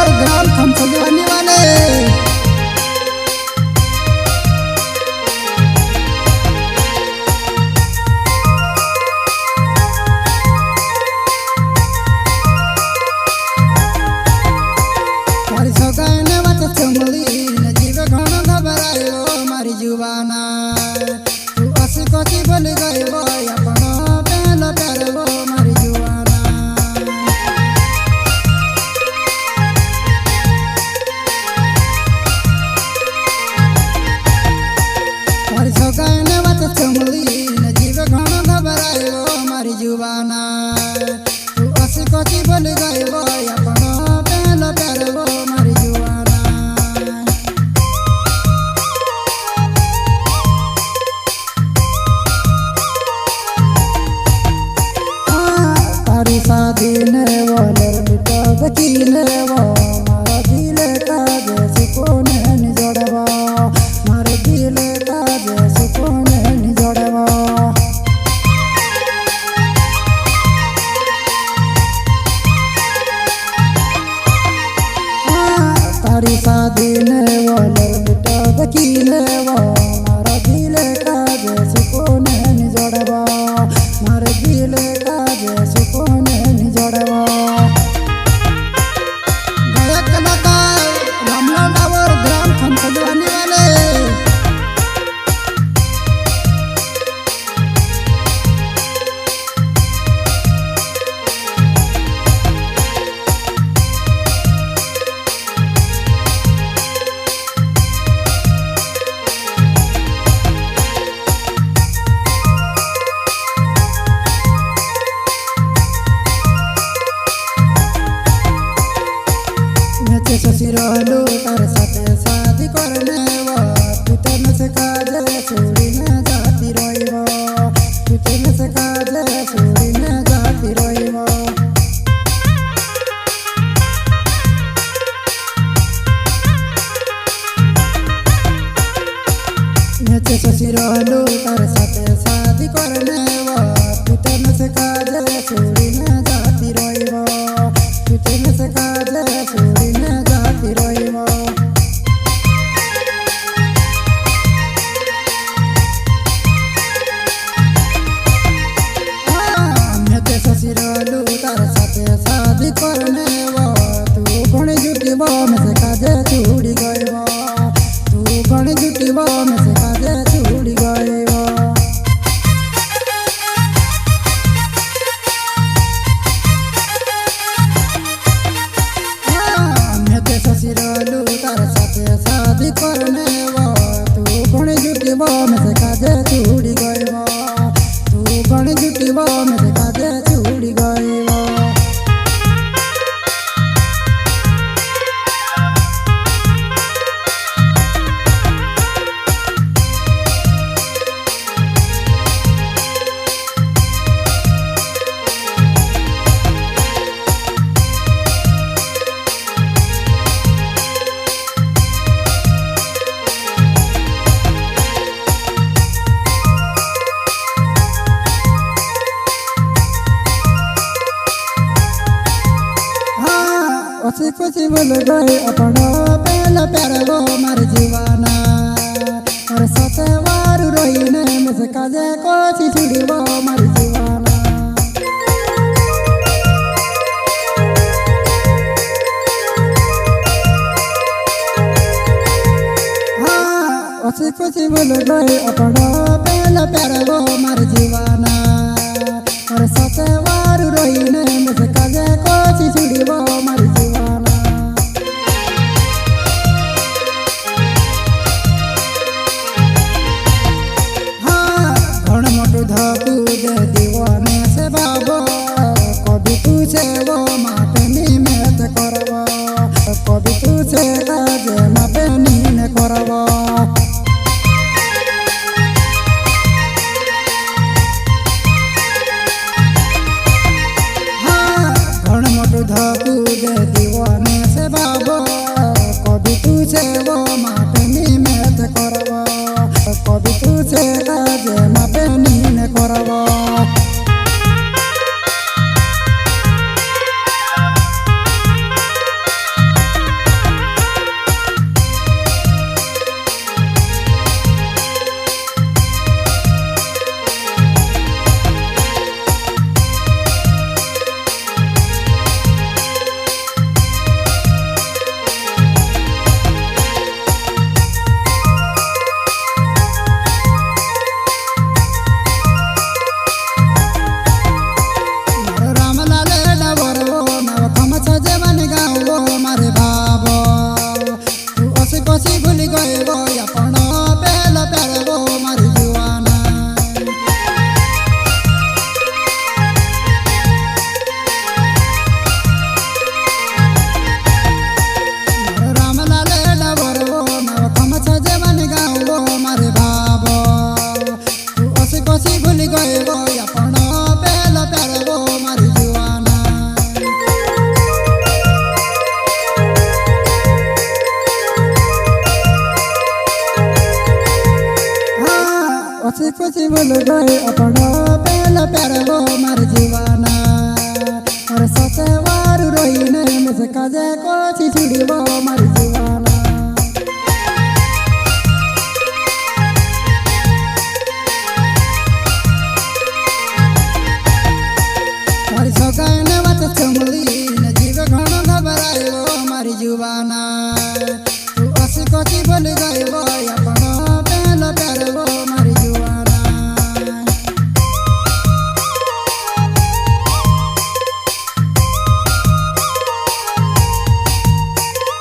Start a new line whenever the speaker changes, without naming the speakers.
डावर ग्राम खमसलवानी वाले मारी सौगाने वात चमली न जीव घणो घबरायो मारी जुबाना तू असी कोची बोल गयो अपन पहला प्यारो मारी जुबाना मारी सौगाने वात चमली न जीव घणो घबरायो मारी जुबाना तू असी कोची बोल गयो अपन पहला प्यारो मारी जुबाना तारी शादी ने बोलर बिटा बकीले वो मारा दिल का जैसे कोने नि जोड़वा मारे दिल का जैसे कोने नि जोड़वा तारी शादी ने बोलर बिटा बकीले वो मारा दिल का जैसे कोने नि जोड़वा मारे दिल का जैसे कोने नि जोड़वा गायक कलाकार रामलाल डावर ग्राम खमसलवानी वाले ससुरालो तार साथे शादी करने वो तू तन से काजे छोड़ी न जाती रोइबो तू तन से काजे छोड़ी न जाती रोइबो नचे ससुरालो तार साथे शादी करने वो तू तन से काजे छोड़ी न जाती रोइबो तू तन से काजे छोड़ी न रोइबो नचे ससुरालो तार साथे शादी करने वो तू गणे जुटिबो में से काजे छुड़ी गइबो तू गणे जुटिबो में से काजे छुड़ी गइबो ससुरालो तार साथे शादी करने वो तू गणे जुटिबो में से काजे छुड़ी गइबो तू गणे जुटिबो में से काजे छुड़ी गइबो असी खुशी बोल गए अपना पहला प्यार वो मार जीवाना और सतवार रही ने मुझे काजे कोची छुड़ी वो मार जीवाना हाँ असी खुशी बोल गए अपना पहला प्यार वो मार जीवाना और सतवार रही ने मुझे काजे कोची छुड़ी वो मार जीवाना हाँ घण मोटू धकू दे दीवाने से बाबो कभी तुझे वो माटे निमेत करवा कभी तुझे काजे माटे नीने करवा धकू दे दीवाने से बाबो कभी तुझे वो माटे निमेत करवा कभी तुझे काजे माटे नीने करवा बोल गए अपना पहला प्यार वो मार जीवाना और सतवार रोई ने मुझे काजे को छिड़ी वो मार जीवाना।